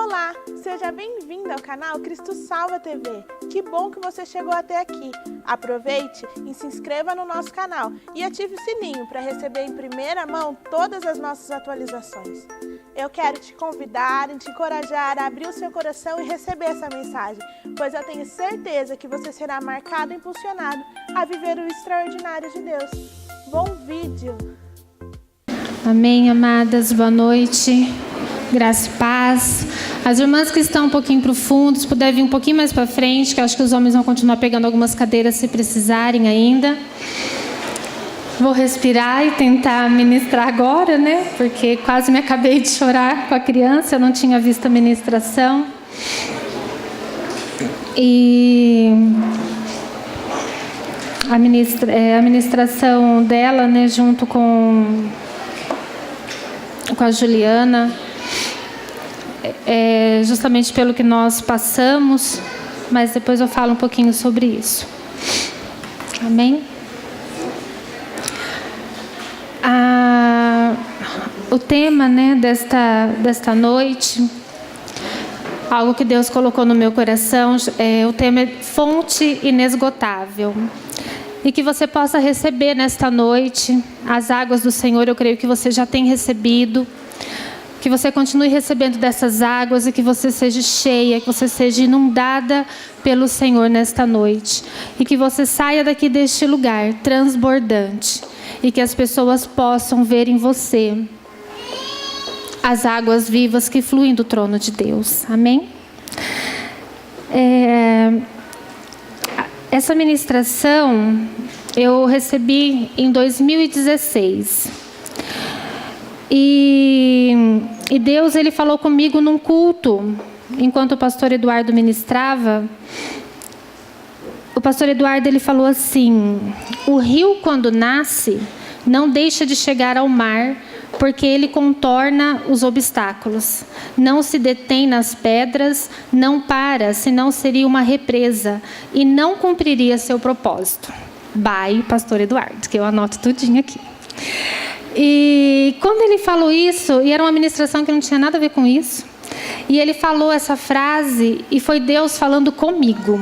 Olá, seja bem-vindo ao canal Cristo Salva TV. Que bom que você chegou até aqui. Aproveite e se inscreva no nosso canal e ative o sininho para receber em primeira mão todas as nossas atualizações. Eu quero te convidar e te encorajar a abrir o seu coração e receber essa mensagem, pois eu tenho certeza que você será marcado e impulsionado a viver o extraordinário de Deus. Bom vídeo! Amém, amadas, boa noite, graça e paz. As irmãs que estão um pouquinho para o fundo, se puder vir um pouquinho mais para frente, que eu acho que os homens vão continuar pegando algumas cadeiras se precisarem ainda. Vou respirar e tentar ministrar agora, né? Porque quase me acabei de chorar com a criança, eu não tinha visto a ministração. E a ministração dela, né, junto com a Juliana, justamente pelo que nós passamos, mas depois eu falo um pouquinho sobre isso. Amém? O tema, né, desta noite, algo que Deus colocou no meu coração, o tema é fonte inesgotável. E que você possa receber nesta noite as águas do Senhor. Eu creio que você já tem recebido. Que você continue recebendo dessas águas e que você seja cheia, que você seja inundada pelo Senhor nesta noite. E que você saia daqui deste lugar transbordante. E que as pessoas possam ver em você as águas vivas que fluem do trono de Deus. Amém? Essa ministração eu recebi em 2016. E Deus, ele falou comigo num culto, enquanto o pastor Eduardo ministrava. O pastor Eduardo, ele falou assim: o rio, quando nasce, não deixa de chegar ao mar, porque ele contorna os obstáculos. Não se detém nas pedras, não para, senão seria uma represa, e não cumpriria seu propósito. By pastor Eduardo, que eu anoto tudinho aqui. E quando ele falou isso, e era uma ministração que não tinha nada a ver com isso, e ele falou essa frase, e foi Deus falando comigo.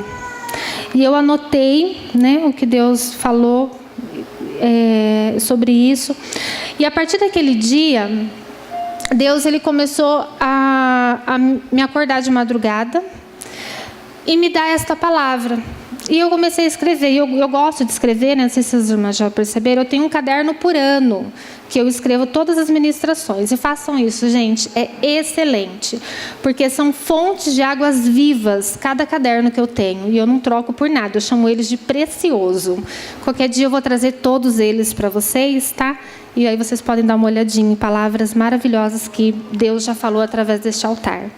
E eu anotei, né, o que Deus falou sobre isso. E a partir daquele dia, Deus, ele começou a me acordar de madrugada e me dar esta palavra. E eu comecei a escrever. Eu gosto de escrever, né? Não sei se as irmãs já perceberam. Eu tenho um caderno por ano que eu escrevo todas as ministrações. E façam isso, gente. É excelente. Porque são fontes de águas vivas, cada caderno que eu tenho. E eu não troco por nada. Eu chamo eles de precioso. Qualquer dia eu vou trazer todos eles para vocês, tá? E aí vocês podem dar uma olhadinha em palavras maravilhosas que Deus já falou através deste altar.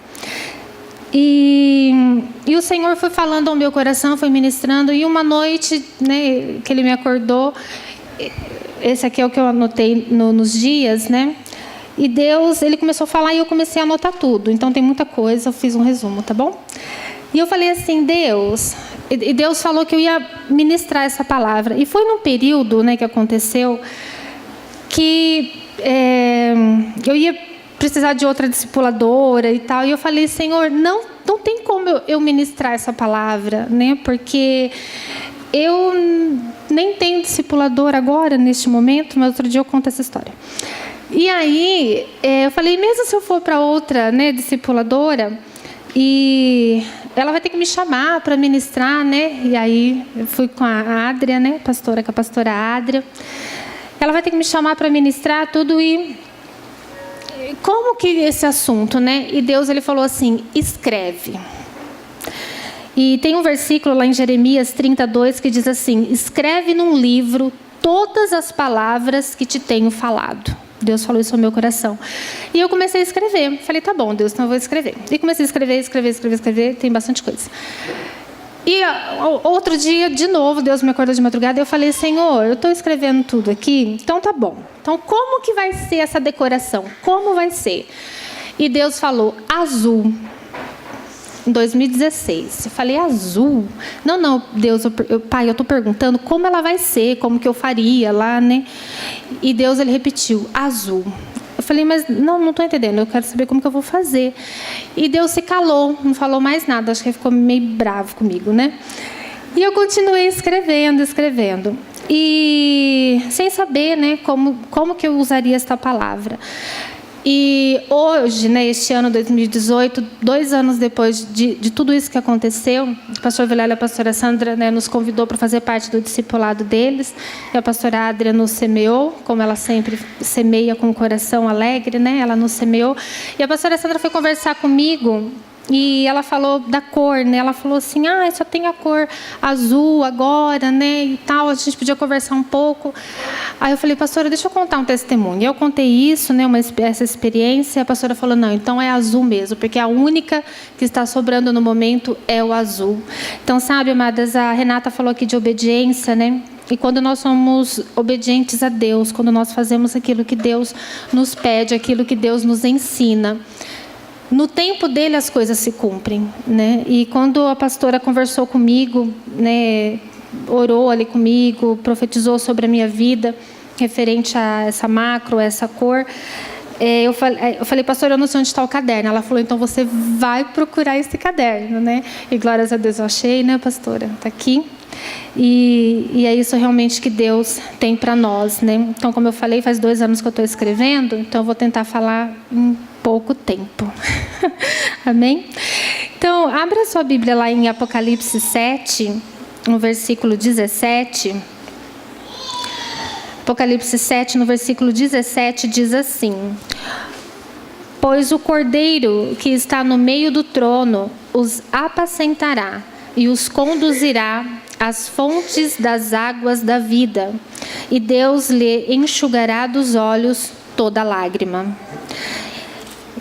E o Senhor foi falando ao meu coração, foi ministrando. E uma noite, né, que Ele me acordou, esse aqui é o que eu anotei nos dias, né? E Deus, Ele começou a falar e eu comecei a anotar tudo. Então tem muita coisa, eu fiz um resumo, tá bom? E eu falei assim, Deus... E Deus falou que eu ia ministrar essa palavra. E foi num período, né, que aconteceu que eu ia precisar de outra discipuladora e tal. E eu falei, Senhor, não tem como eu ministrar essa palavra, né? Porque eu nem tenho discipuladora agora, neste momento, mas outro dia eu conto essa história. E aí, eu falei, mesmo se eu for para outra, né, discipuladora, e ela vai ter que me chamar para ministrar, né? E aí, eu fui com a Adria, né, com a pastora Adria. Ela vai ter que me chamar para ministrar tudo e... Como que esse assunto, né? E Deus, ele falou assim, escreve. E tem um versículo lá em Jeremias 32 que diz assim, escreve num livro todas as palavras que te tenho falado. Deus falou isso ao meu coração. E eu comecei a escrever. Falei, tá bom, Deus, então eu vou escrever. E comecei a escrever, tem bastante coisa. E outro dia, de novo, Deus me acordou de madrugada e eu falei, Senhor, eu estou escrevendo tudo aqui, então tá bom. Então, como que vai ser essa decoração? Como vai ser? E Deus falou, azul. Em 2016. Eu falei, azul? Não, Deus, Pai, eu estou perguntando como ela vai ser, como que eu faria lá, né? E Deus, ele repetiu, azul. Eu Eu falei, mas não estou entendendo, eu quero saber como que eu vou fazer. E Deus se calou, não falou mais nada, acho que ele ficou meio bravo comigo, né? E eu continuei escrevendo. E sem saber, né, como que eu usaria esta palavra. E hoje, né, este ano 2018, 2 anos depois de tudo isso que aconteceu, o pastor Vilela e a pastora Sandra, né, nos convidou para fazer parte do discipulado deles, e a pastora Adria nos semeou, como ela sempre semeia com o coração alegre, né, ela nos semeou, e a pastora Sandra foi conversar comigo, e ela falou da cor, né? Ela falou assim, só tem a cor azul agora, né? E tal, a gente podia conversar um pouco. Aí eu falei, pastora, deixa eu contar um testemunho. E eu contei isso, né? Essa experiência. A pastora falou, não, então é azul mesmo, porque a única que está sobrando no momento é o azul. Então, sabe, amadas, a Renata falou aqui de obediência, né? E quando nós somos obedientes a Deus, quando nós fazemos aquilo que Deus nos pede, aquilo que Deus nos ensina, no tempo dele as coisas se cumprem, né? E quando a pastora conversou comigo, né, orou ali comigo, profetizou sobre a minha vida, referente a essa macro, a essa cor, eu falei, pastora, eu não sei onde está o caderno. Ela falou, então você vai procurar esse caderno, né? E glórias a Deus eu achei, né, pastora? Está aqui. E é isso realmente que Deus tem para nós, né? Então, como eu falei, faz 2 anos que eu estou escrevendo, então eu vou tentar falar em pouco tempo. Amém? Então, abra sua Bíblia lá em Apocalipse 7, no versículo 17. Apocalipse 7, no versículo 17, diz assim: pois o Cordeiro que está no meio do trono os apacentará e os conduzirá às fontes das águas da vida, e Deus lhe enxugará dos olhos toda lágrima.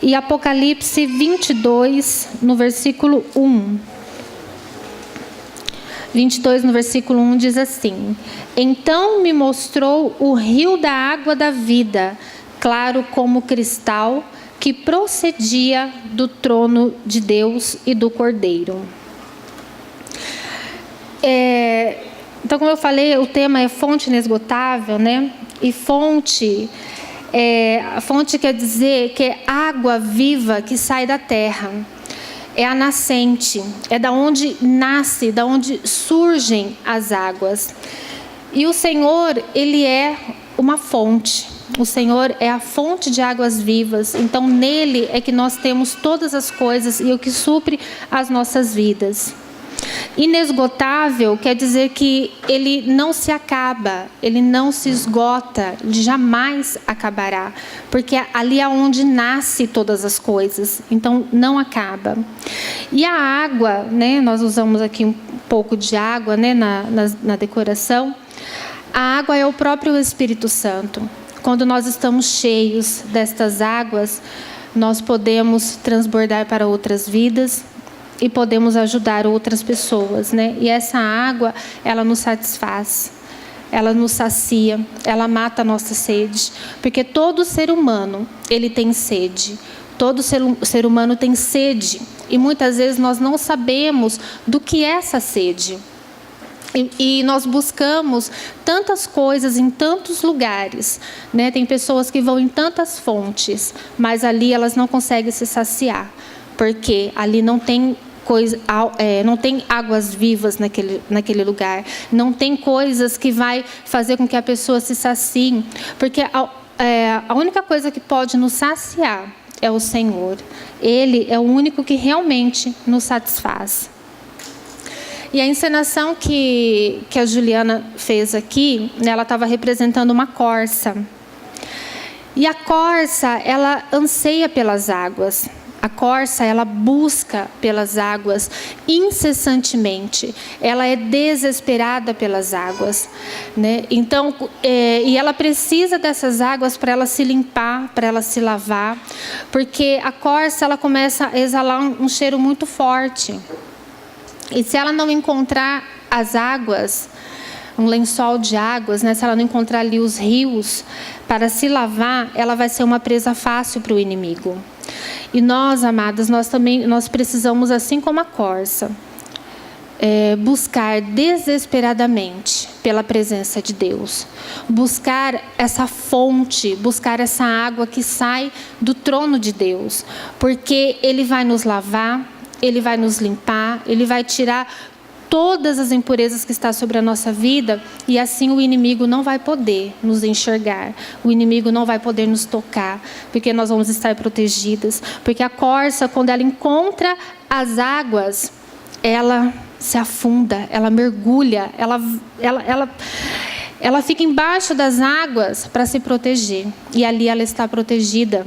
E Apocalipse 22, no versículo 1. 22, no versículo 1, diz assim: então me mostrou o rio da água da vida, claro como cristal, que procedia do trono de Deus e do Cordeiro. Então, como eu falei, o tema é fonte inesgotável, né? E fonte... a fonte quer dizer que é água viva que sai da terra. É a nascente, é da onde nasce, da onde surgem as águas. E o Senhor, Ele é uma fonte. O Senhor é a fonte de águas vivas. Então, nele é que nós temos todas as coisas e o que supre as nossas vidas. Inesgotável quer dizer que ele não se acaba, ele não se esgota, ele jamais acabará, porque ali é onde nasce todas as coisas, então não acaba. E a água, né, nós usamos aqui um pouco de água, né, na decoração. A água é o próprio Espírito Santo. Quando nós estamos cheios destas águas, nós podemos transbordar para outras vidas, e podemos ajudar outras pessoas, né? E essa água, ela nos satisfaz, ela nos sacia, ela mata a nossa sede. Porque todo ser humano, ele tem sede. Todo ser humano tem sede. E muitas vezes nós não sabemos do que é essa sede. E nós buscamos tantas coisas em tantos lugares, né? Tem pessoas que vão em tantas fontes, mas ali elas não conseguem se saciar. Porque ali não tem não tem águas vivas naquele lugar, não tem coisas que vai fazer com que a pessoa se sacie, porque a única coisa que pode nos saciar é o Senhor. Ele é o único que realmente nos satisfaz. E a encenação que a Juliana fez aqui, ela estava representando uma corça. E a corça, ela anseia pelas águas. A corça, ela busca pelas águas incessantemente. Ela é desesperada pelas águas, né? Então, e ela precisa dessas águas para ela se limpar, para ela se lavar, porque a corça, ela começa a exalar um cheiro muito forte. E se ela não encontrar as águas, um lençol de águas, né? Se ela não encontrar ali os rios para se lavar, ela vai ser uma presa fácil para o inimigo. E nós, amadas, nós precisamos, assim como a corça, buscar desesperadamente pela presença de Deus, buscar essa fonte, buscar essa água que sai do trono de Deus, porque Ele vai nos lavar, Ele vai nos limpar, Ele vai tirar todas as impurezas que estão sobre a nossa vida, e assim o inimigo não vai poder nos enxergar, o inimigo não vai poder nos tocar, porque nós vamos estar protegidas, porque a corça, quando ela encontra as águas, ela se afunda, ela mergulha, ela fica embaixo das águas para se proteger, e ali ela está protegida.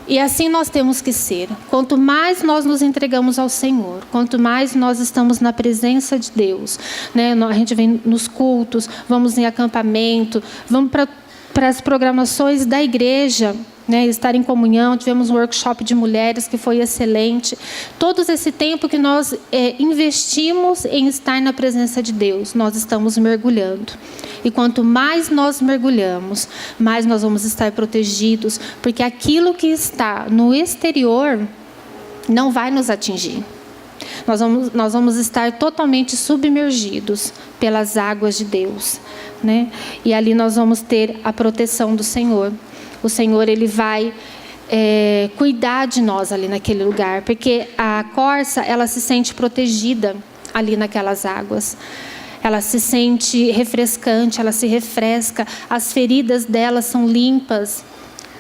E assim nós temos que ser. Quanto mais nós nos entregamos ao Senhor, quanto mais nós estamos na presença de Deus, né? A gente vem nos cultos, vamos em acampamento, vamos para as programações da igreja, né? Estar em comunhão. Tivemos um workshop de mulheres que foi excelente. Todo esse tempo que nós investimos em estar na presença de Deus, nós estamos mergulhando. E quanto mais nós mergulhamos, mais nós vamos estar protegidos, porque aquilo que está no exterior não vai nos atingir. Nós vamos estar totalmente submergidos pelas águas de Deus, né? E ali nós vamos ter a proteção do Senhor. O Senhor, Ele vai cuidar de nós ali naquele lugar, porque a corça, ela se sente protegida ali naquelas águas. Ela se sente refrescante, ela se refresca, as feridas dela são limpas.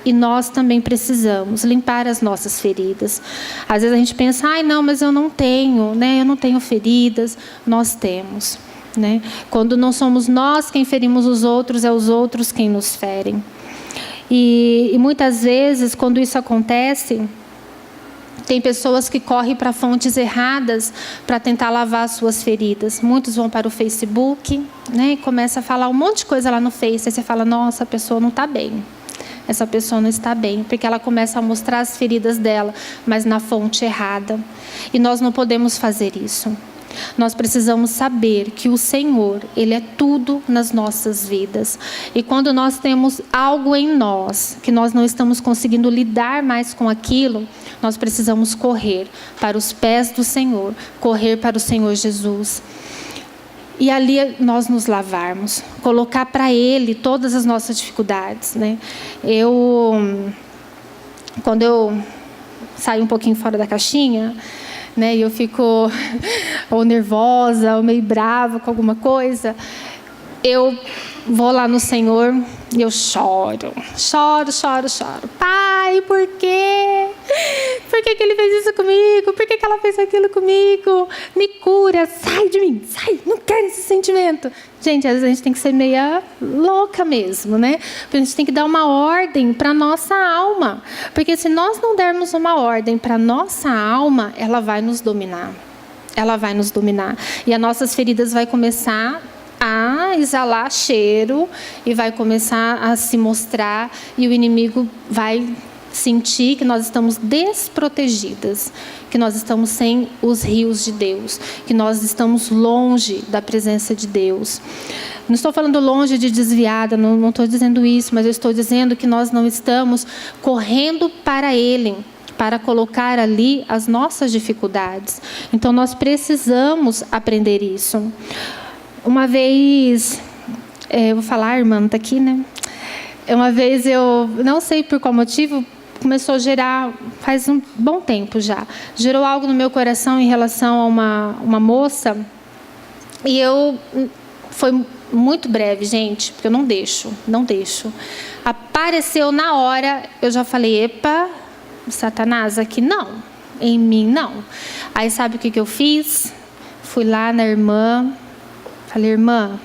E nós também precisamos limpar as nossas feridas. Às vezes a gente pensa, não, mas eu não tenho, né? Eu não tenho feridas. Nós temos, né? Quando não somos nós quem ferimos os outros, é os outros quem nos ferem. E muitas vezes, quando isso acontece, tem pessoas que correm para fontes erradas para tentar lavar as suas feridas. Muitos vão para o Facebook, né, e começam a falar um monte de coisa lá no Face. Aí você fala, nossa, a pessoa não está bem. Essa pessoa não está bem, porque ela começa a mostrar as feridas dela, mas na fonte errada. E nós não podemos fazer isso. Nós precisamos saber que o Senhor, Ele é tudo nas nossas vidas. E quando nós temos algo em nós, que nós não estamos conseguindo lidar mais com aquilo, nós precisamos correr para os pés do Senhor, correr para o Senhor Jesus. E ali nós nos lavarmos, colocar para Ele todas as nossas dificuldades, né? Quando eu saio um pouquinho fora da caixinha, né, e eu fico ou nervosa, ou meio brava com alguma coisa, eu vou lá no Senhor e eu choro. Pai, por quê? Por que Ele fez isso comigo? Por que ela fez aquilo comigo? Me cura, sai de mim, sai, não quero esse sentimento. Gente, às vezes a gente tem que ser meia louca mesmo, né? Porque a gente tem que dar uma ordem para a nossa alma. Porque se nós não dermos uma ordem para a nossa alma, ela vai nos dominar. Ela vai nos dominar. E as nossas feridas vão começar a exalar cheiro e vai começar a se mostrar, e o inimigo vai sentir que nós estamos desprotegidas, que nós estamos sem os rios de Deus, que nós estamos longe da presença de Deus. Não estou falando longe de desviada, não estou dizendo isso, mas eu estou dizendo que nós não estamos correndo para Ele, para colocar ali as nossas dificuldades. Então nós precisamos aprender isso. Uma vez, eu vou falar, a irmã não está aqui, né? Uma vez eu, não sei por qual motivo, começou a gerar, faz um bom tempo já, gerou algo no meu coração em relação a uma moça, e foi muito breve, gente, porque eu não deixo. Apareceu na hora, eu já falei, epa, Satanás, aqui não, em mim não. Aí sabe o que eu fiz? Fui lá na irmã, falei, irmã,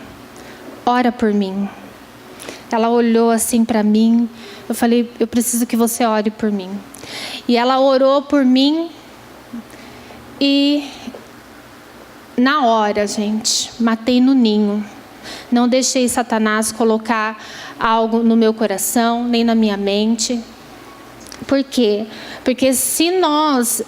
ora por mim. Ela olhou assim para mim, eu falei, eu preciso que você ore por mim. E ela orou por mim e na hora, gente, matei no ninho. Não deixei Satanás colocar algo no meu coração, nem na minha mente. Por quê? Porque se nós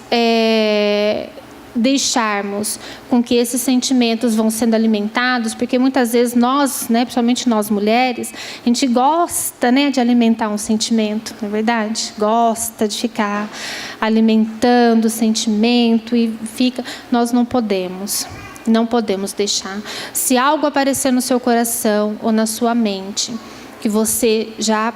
deixarmos com que esses sentimentos vão sendo alimentados, porque muitas vezes nós, né, principalmente nós mulheres, a gente gosta, né, de alimentar um sentimento, não é verdade? Gosta de ficar alimentando o sentimento e fica... Nós não podemos deixar. Se algo aparecer no seu coração ou na sua mente, que você já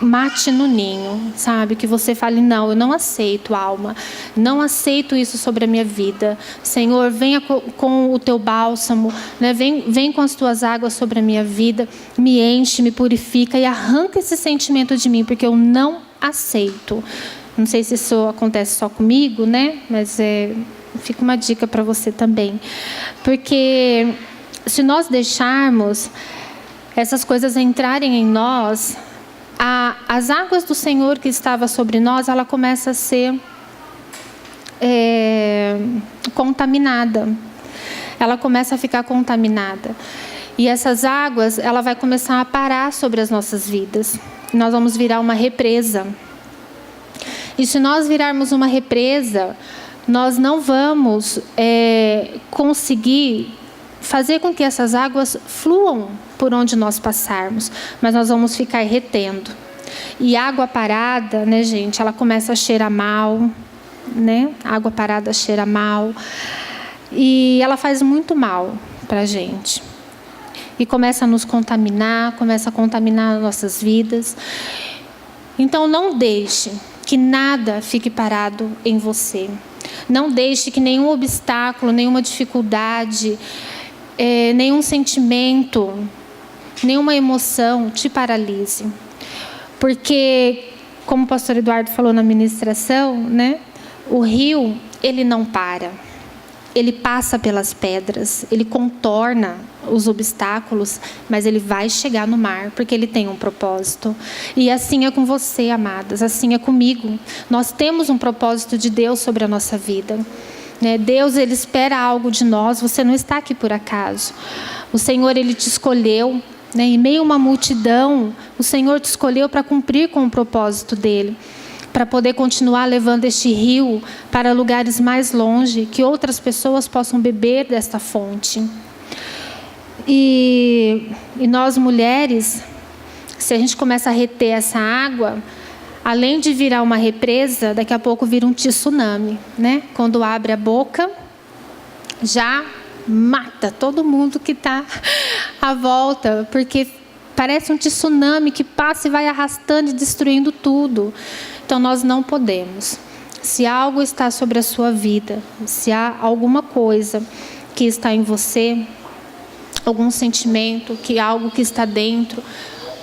mate no ninho, sabe? Que você fale, não, eu não aceito, alma. Não aceito isso sobre a minha vida. Senhor, venha com o teu bálsamo, né? Vem com as tuas águas sobre a minha vida. Me enche, me purifica e arranca esse sentimento de mim, porque eu não aceito. Não sei se isso acontece só comigo, né? Mas fica uma dica para você também. Porque se nós deixarmos essas coisas entrarem em nós, as águas do Senhor que estava sobre nós, ela começa a ser contaminada. Ela começa a ficar contaminada. E essas águas, ela vai começar a parar sobre as nossas vidas. Nós vamos virar uma represa. E se nós virarmos uma represa, nós não vamos conseguir fazer com que essas águas fluam por onde nós passarmos, mas nós vamos ficar retendo. E água parada, né, gente, ela começa a cheirar mal, né? Água parada cheira mal. E ela faz muito mal para a gente. E começa a nos contaminar, começa a contaminar nossas vidas. Então, não deixe que nada fique parado em você. Não deixe que nenhum obstáculo, nenhuma dificuldade, nenhum sentimento, nenhuma emoção te paralise. Porque, como o pastor Eduardo falou na ministração, né, o rio, ele não para. Ele passa pelas pedras, ele contorna os obstáculos, mas ele vai chegar no mar, porque ele tem um propósito. E assim é com você, amadas, assim é comigo. Nós temos um propósito de Deus sobre a nossa vida. Deus, ele espera algo de nós, você não está aqui por acaso. O Senhor, ele te escolheu, né? Em meio a uma multidão, o Senhor te escolheu para cumprir com o propósito dele, para poder continuar levando este rio para lugares mais longe, que outras pessoas possam beber desta fonte. E nós mulheres, se a gente começa a reter essa água, além de virar uma represa, daqui a pouco vira um tsunami, né? Quando abre a boca, já mata todo mundo que está à volta, porque parece um tsunami que passa e vai arrastando e destruindo tudo. Então, nós não podemos. Se algo está sobre a sua vida, se há alguma coisa que está em você, algum sentimento, algo que está dentro,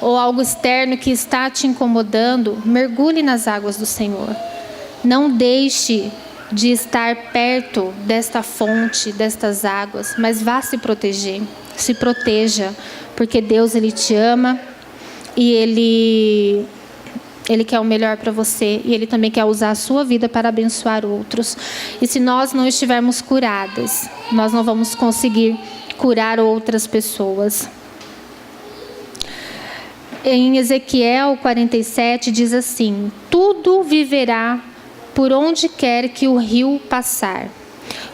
ou algo externo que está te incomodando, mergulhe nas águas do Senhor. Não deixe de estar perto desta fonte, destas águas, mas vá se proteger. Se proteja, porque Deus, ele te ama e Ele quer o melhor para você e Ele também quer usar a sua vida para abençoar outros. E se nós não estivermos curadas, nós não vamos conseguir curar outras pessoas. Em Ezequiel 47 diz assim: tudo viverá por onde quer que o rio passar,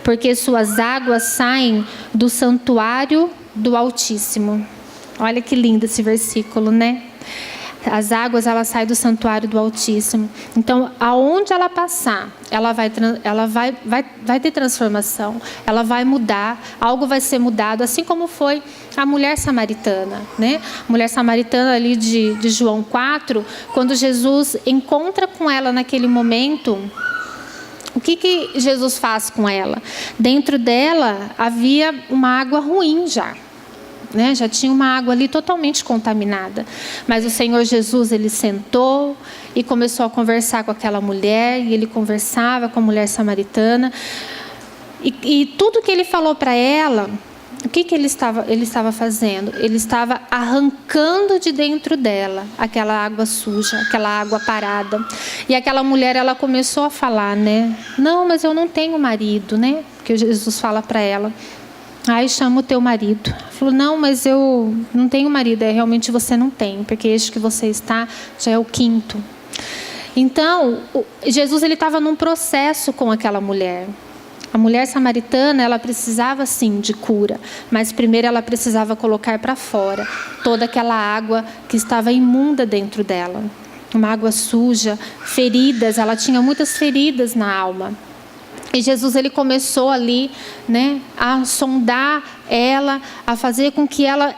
porque suas águas saem do santuário do Altíssimo. Olha que lindo esse versículo, né? As águas, ela saem do santuário do Altíssimo. Então, aonde ela passar, ela vai ter transformação. Ela vai mudar, algo vai ser mudado, assim como foi a mulher samaritana, né? A mulher samaritana ali de João 4, quando Jesus encontra com ela naquele momento, o que Jesus faz com ela? Dentro dela havia uma água ruim já. Né? Já tinha uma água ali totalmente contaminada. Mas o Senhor Jesus, ele sentou e começou a conversar com aquela mulher. E ele conversava com a mulher samaritana. E tudo que ele falou para ela, o que ele estava fazendo? Ele estava arrancando de dentro dela aquela água suja, aquela água parada. E aquela mulher, ela começou a falar, né? Não, mas eu não tenho marido, né? Porque Jesus fala para ela. Aí chama o teu marido. Falou, não, mas eu não tenho marido. Realmente você não tem, porque este que você está já é o 5º. Então, Jesus, ele estava num processo com aquela mulher. A mulher samaritana, ela precisava sim de cura, mas primeiro ela precisava colocar para fora toda aquela água que estava imunda dentro dela. Uma água suja, feridas, ela tinha muitas feridas na alma. E Jesus, ele começou ali, né, a sondar ela, a fazer com que ela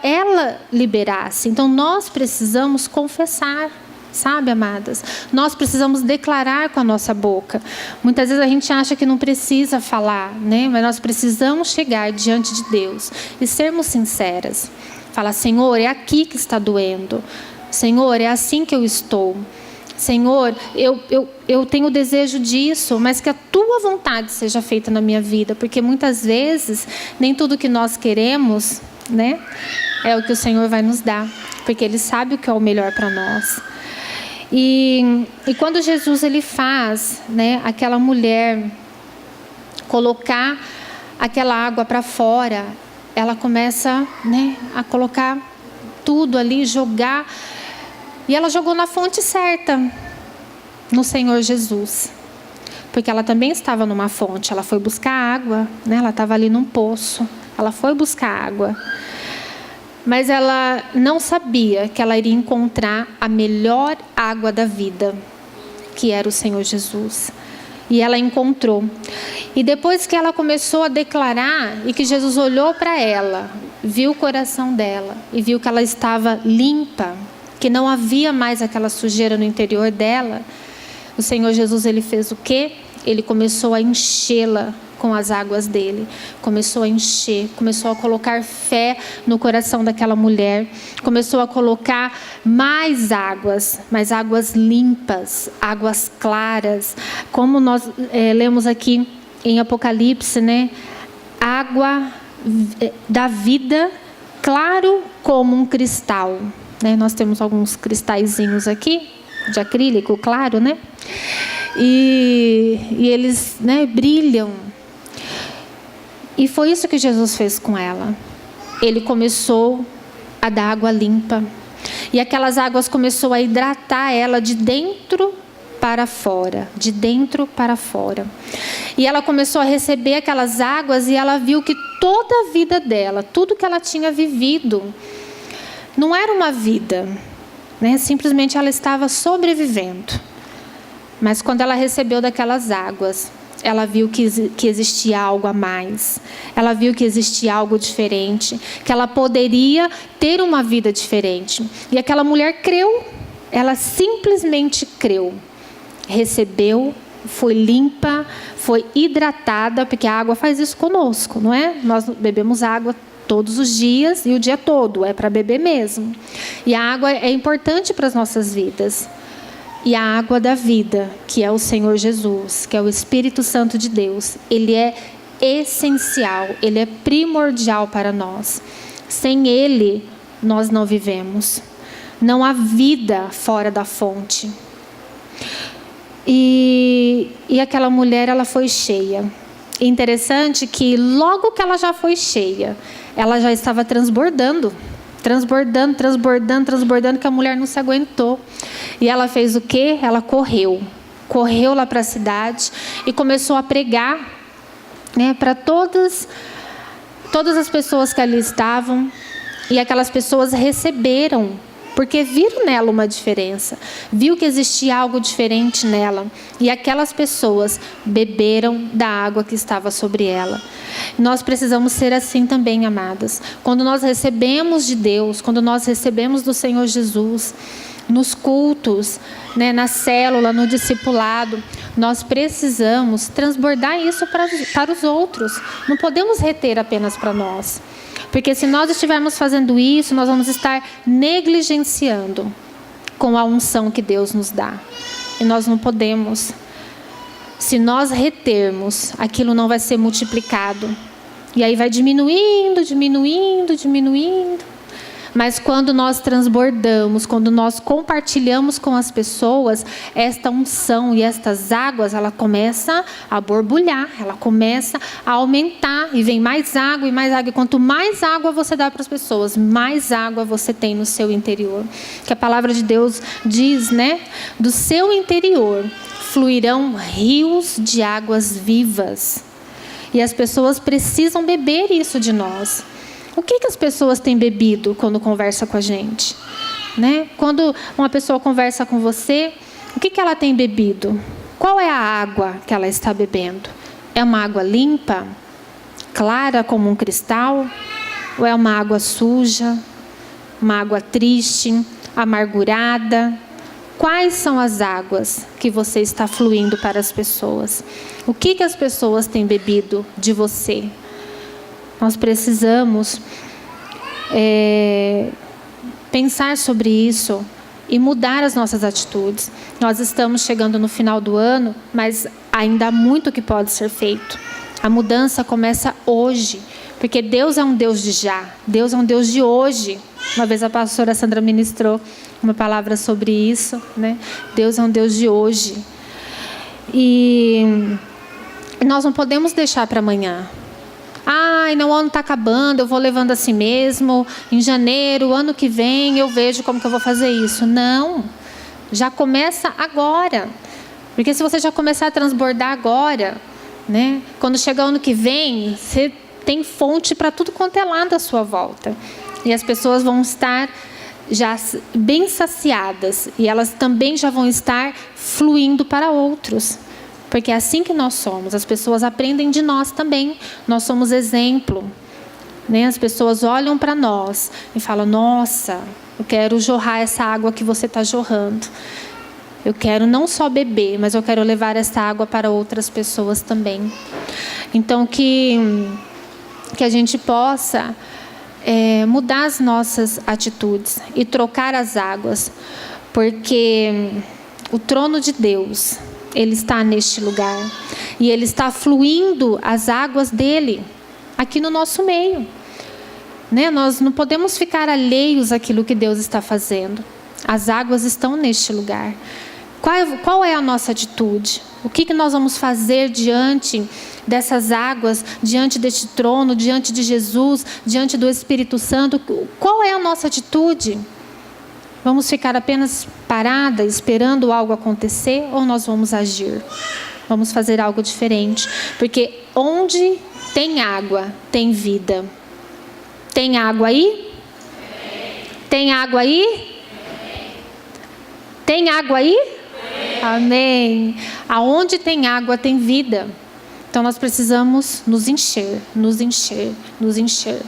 liberasse. Então nós precisamos confessar. Sabe, amadas? Nós precisamos declarar com a nossa boca. Muitas vezes a gente acha que não precisa falar, né? Mas nós precisamos chegar diante de Deus e sermos sinceras. Falar, Senhor, é aqui que está doendo. Senhor, é assim que eu estou. Senhor, eu tenho o desejo disso, mas que a tua vontade seja feita na minha vida. Porque muitas vezes, nem tudo que nós queremos, né, é o que o Senhor vai nos dar. Porque Ele sabe o que é o melhor para nós. E quando Jesus, ele faz, né, aquela mulher colocar aquela água para fora, ela começa, né, a colocar tudo ali, jogar. E ela jogou na fonte certa, no Senhor Jesus. Porque ela também estava numa fonte, ela foi buscar água, né, ela estava ali num poço, ela foi buscar água. Mas ela não sabia que ela iria encontrar a melhor água da vida, que era o Senhor Jesus. E ela encontrou. E depois que ela começou a declarar, e que Jesus olhou para ela, viu o coração dela, e viu que ela estava limpa, que não havia mais aquela sujeira no interior dela, o Senhor Jesus, ele fez o quê? Ele começou a enchê-la com as águas dele, começou a encher, começou a colocar fé no coração daquela mulher, começou a colocar mais águas limpas, águas claras, como nós lemos aqui em Apocalipse, né? Água da vida, claro como um cristal, né? Nós temos alguns cristalzinhos aqui, de acrílico, claro, né? E eles, né, brilham. E foi isso que Jesus fez com ela. Ele começou a dar água limpa. E aquelas águas começou a hidratar ela de dentro para fora. De dentro para fora. E ela começou a receber aquelas águas e ela viu que toda a vida dela, tudo que ela tinha vivido, não era uma vida, né? Simplesmente ela estava sobrevivendo. Mas quando ela recebeu daquelas águas, ela viu que existia algo a mais. Ela viu que existia algo diferente. Que ela poderia ter uma vida diferente. E aquela mulher creu. Ela simplesmente creu. Recebeu, foi limpa, foi hidratada. Porque a água faz isso conosco, não é? Nós bebemos água todos os dias e o dia todo. É para beber mesmo. E a água é importante para as nossas vidas. E a água da vida, que é o Senhor Jesus, que é o Espírito Santo de Deus, ele é essencial, ele é primordial para nós. Sem ele, nós não vivemos. Não há vida fora da fonte. E aquela mulher, ela foi cheia. Interessante que logo que ela já foi cheia, ela já estava transbordando, que a mulher não se aguentou. E ela fez o quê? Ela correu lá para a cidade e começou a pregar, né, para todas as pessoas que ali estavam. E aquelas pessoas receberam, porque viram nela uma diferença, viu que existia algo diferente nela. E aquelas pessoas beberam da água que estava sobre ela. Nós precisamos ser assim também, amadas. Quando nós recebemos de Deus, quando nós recebemos do Senhor Jesus, nos cultos, né, na célula, no discipulado, nós precisamos transbordar isso para os outros. Não podemos reter apenas para nós. Porque se nós estivermos fazendo isso, nós vamos estar negligenciando com a unção que Deus nos dá. E nós não podemos. Se nós retermos, aquilo não vai ser multiplicado. E aí vai diminuindo. Mas quando nós transbordamos, quando nós compartilhamos com as pessoas, esta unção e estas águas, ela começa a borbulhar, ela começa a aumentar, e vem mais água e mais água. E quanto mais água você dá para as pessoas, mais água você tem no seu interior. Que a palavra de Deus diz, né? Do seu interior fluirão rios de águas vivas. E as pessoas precisam beber isso de nós. O que as pessoas têm bebido quando conversam com a gente? Né? Quando uma pessoa conversa com você, o que ela tem bebido? Qual é a água que ela está bebendo? É uma água limpa, clara como um cristal? Ou é uma água suja, uma água triste, amargurada? Quais são as águas que você está fluindo para as pessoas? O que as pessoas têm bebido de você? Nós precisamos pensar sobre isso e mudar as nossas atitudes. Nós estamos chegando no final do ano, mas ainda há muito que pode ser feito. A mudança começa hoje, porque Deus é um Deus de já. Deus é um Deus de hoje. Uma vez a pastora Sandra ministrou uma palavra sobre isso, né? Deus é um Deus de hoje. E nós não podemos deixar para amanhã. Ai, não, o ano está acabando, eu vou levando assim mesmo. Em janeiro, ano que vem, eu vejo como que eu vou fazer isso. Não, já começa agora. Porque se você já começar a transbordar agora, né? Quando chegar o ano que vem, você tem fonte para tudo quanto é lado à sua volta. E as pessoas vão estar já bem saciadas. E elas também já vão estar fluindo para outros. Porque é assim que nós somos. As pessoas aprendem de nós também. Nós somos exemplo. Né? As pessoas olham para nós e falam: nossa, eu quero jorrar essa água que você está jorrando. Eu quero não só beber, mas eu quero levar essa água para outras pessoas também. Então, que a gente possa mudar as nossas atitudes e trocar as águas. Porque o trono de Deus, Ele está neste lugar. E Ele está fluindo as águas dEle aqui no nosso meio. Né? Nós não podemos ficar alheios àquilo que Deus está fazendo. As águas estão neste lugar. Qual é a nossa atitude? O que nós vamos fazer diante dessas águas, diante deste trono, diante de Jesus, diante do Espírito Santo? Qual é a nossa atitude? Vamos ficar apenas parada, esperando algo acontecer, ou nós vamos agir? Vamos fazer algo diferente. Porque onde tem água, tem vida. Tem água aí? Tem água aí? Tem água aí? Amém. Aonde tem água, tem vida. Então nós precisamos nos encher, nos encher, nos encher.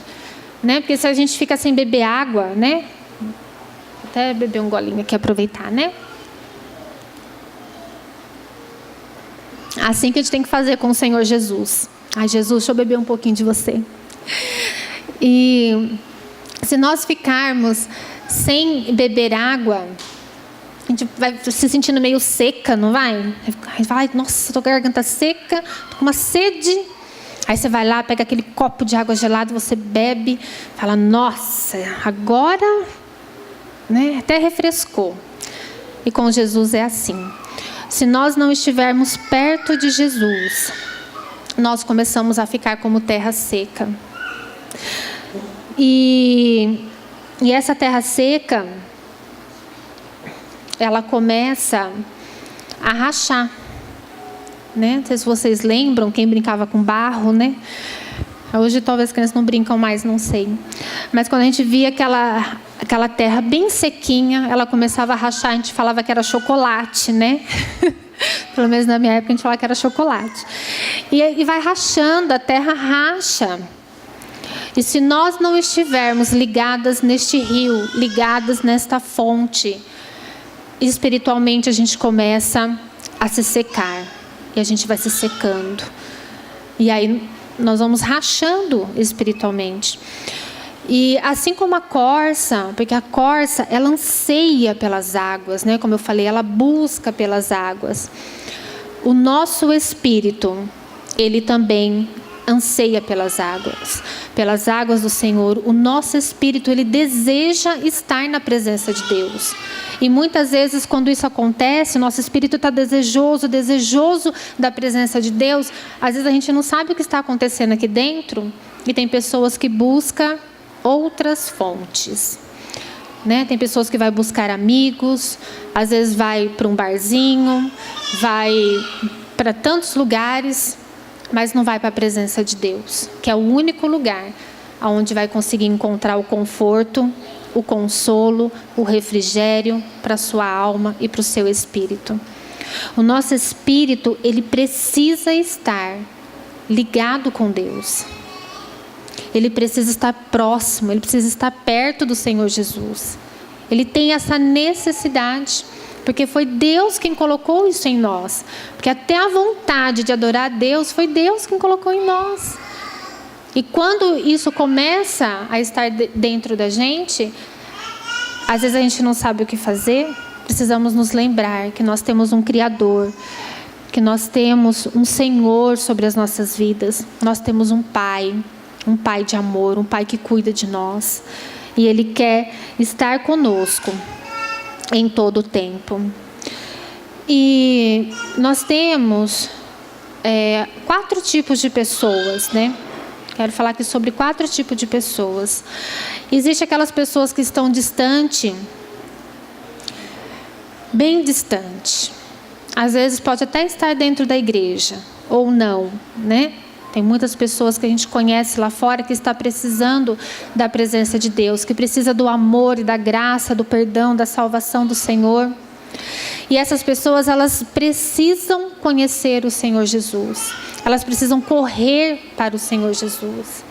Né? Porque se a gente fica sem beber água, né? Até beber um golinho aqui, aproveitar, né? Assim que a gente tem que fazer com o Senhor Jesus. Ai, Jesus, deixa eu beber um pouquinho de você. E se nós ficarmos sem beber água, a gente vai se sentindo meio seca, não vai? Vai, nossa, tô com a garganta seca, tô com uma sede. Aí você vai lá, pega aquele copo de água gelada, você bebe, fala: nossa, agora, né, até refrescou. E com Jesus é assim. Se nós não estivermos perto de Jesus, nós começamos a ficar como terra seca. E essa terra seca, ela começa a rachar, né? Não sei se vocês lembram, quem brincava com barro, né? Hoje talvez as crianças não brincam mais, não sei. Mas quando a gente via aquela terra bem sequinha, ela começava a rachar, a gente falava que era chocolate, né? Pelo menos na minha época a gente falava que era chocolate. E vai rachando, a terra racha. E se nós não estivermos ligadas neste rio, ligadas nesta fonte, espiritualmente a gente começa a se secar. E a gente vai se secando. E aí nós vamos rachando espiritualmente. E assim como a corça, porque a corça, ela anseia pelas águas, né? Como eu falei, ela busca pelas águas. O nosso espírito, ele também anseia pelas águas do Senhor. O nosso espírito, ele deseja estar na presença de Deus. E muitas vezes, quando isso acontece, nosso espírito está desejoso da presença de Deus. Às vezes a gente não sabe o que está acontecendo aqui dentro. E tem pessoas que buscam outras fontes, né? Tem pessoas que vai buscar amigos, às vezes vai para um barzinho, vai para tantos lugares mas não vai para a presença de Deus, que é o único lugar onde vai conseguir encontrar o conforto, o consolo, o refrigério para a sua alma e para o seu espírito. O nosso espírito, ele precisa estar ligado com Deus. Ele precisa estar próximo, ele precisa estar perto do Senhor Jesus. Ele tem essa necessidade, porque foi Deus quem colocou isso em nós. Porque até a vontade de adorar a Deus, foi Deus quem colocou em nós. E quando isso começa a estar dentro da gente, às vezes a gente não sabe o que fazer. Precisamos nos lembrar que nós temos um Criador, que nós temos um Senhor sobre as nossas vidas. Nós temos um Pai de amor, um Pai que cuida de nós. E Ele quer estar conosco em todo o tempo. E nós temos 4 tipos de pessoas, né? Quero falar aqui sobre 4 tipos de pessoas. Existem aquelas pessoas que estão distante, bem distante. Às vezes pode até estar dentro da igreja, ou não, né? Tem muitas pessoas que a gente conhece lá fora que está precisando da presença de Deus, que precisa do amor e da graça, do perdão, da salvação do Senhor. E essas pessoas, elas precisam conhecer o Senhor Jesus. Elas precisam correr para o Senhor Jesus.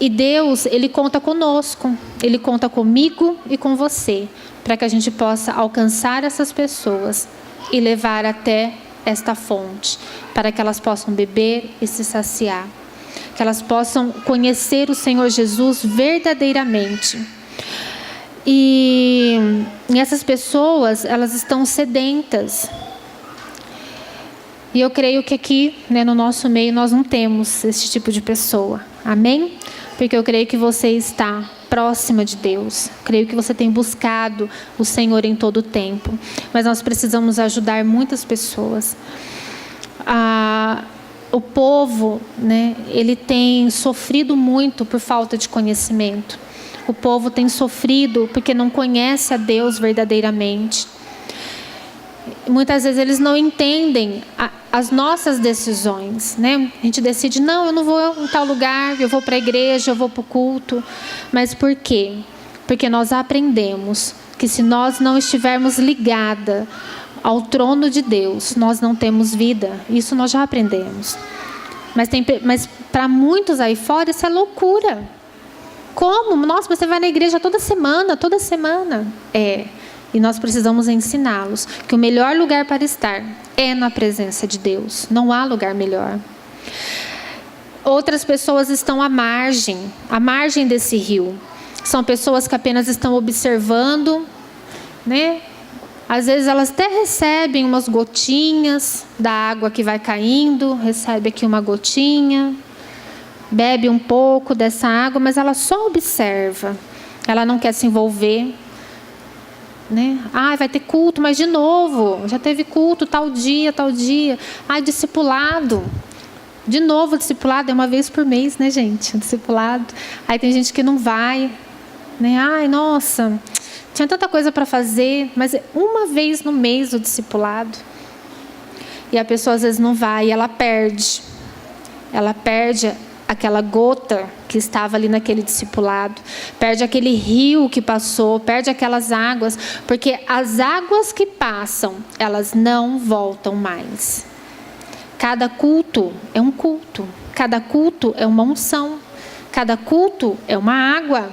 E Deus, Ele conta conosco. Ele conta comigo e com você, para que a gente possa alcançar essas pessoas e levar até esta fonte, para que elas possam beber e se saciar. Que elas possam conhecer o Senhor Jesus verdadeiramente. E essas pessoas, elas estão sedentas. E eu creio que aqui, né, no nosso meio, nós não temos esse tipo de pessoa. Amém? Porque eu creio que você está próxima de Deus. Creio que você tem buscado o Senhor em todo o tempo. Mas nós precisamos ajudar muitas pessoas. O povo, né, ele tem sofrido muito por falta de conhecimento. O povo tem sofrido porque não conhece a Deus verdadeiramente. Muitas vezes eles não entendem as nossas decisões, né? A gente decide, não, eu não vou em tal lugar, eu vou para a igreja, eu vou para o culto. Mas por quê? Porque nós aprendemos que se nós não estivermos ligadas ao trono de Deus, nós não temos vida. Isso nós já aprendemos. Mas para muitos aí fora, isso é loucura. Como? Nossa, mas você vai na igreja toda semana. E nós precisamos ensiná-los que o melhor lugar para estar é na presença de Deus. Não há lugar melhor. Outras pessoas estão à margem desse rio. São pessoas que apenas estão observando, né? Às vezes elas até recebem umas gotinhas da água que vai caindo, recebe aqui uma gotinha, bebe um pouco dessa água, mas ela só observa. Ela não quer se envolver. Né? Vai ter culto, mas de novo, já teve culto tal dia. Discipulado. De novo, discipulado é uma vez por mês, né, gente? Discipulado. Aí tem gente que não vai. Né? Nossa, tinha tanta coisa para fazer, mas é uma vez no mês o discipulado. E a pessoa às vezes não vai e ela perde. Ela perde aquela gota que estava ali naquele discipulado, perde aquele rio que passou, perde aquelas águas, porque as águas que passam, elas não voltam mais. Cada culto é um culto, cada culto é uma unção, cada culto é uma água.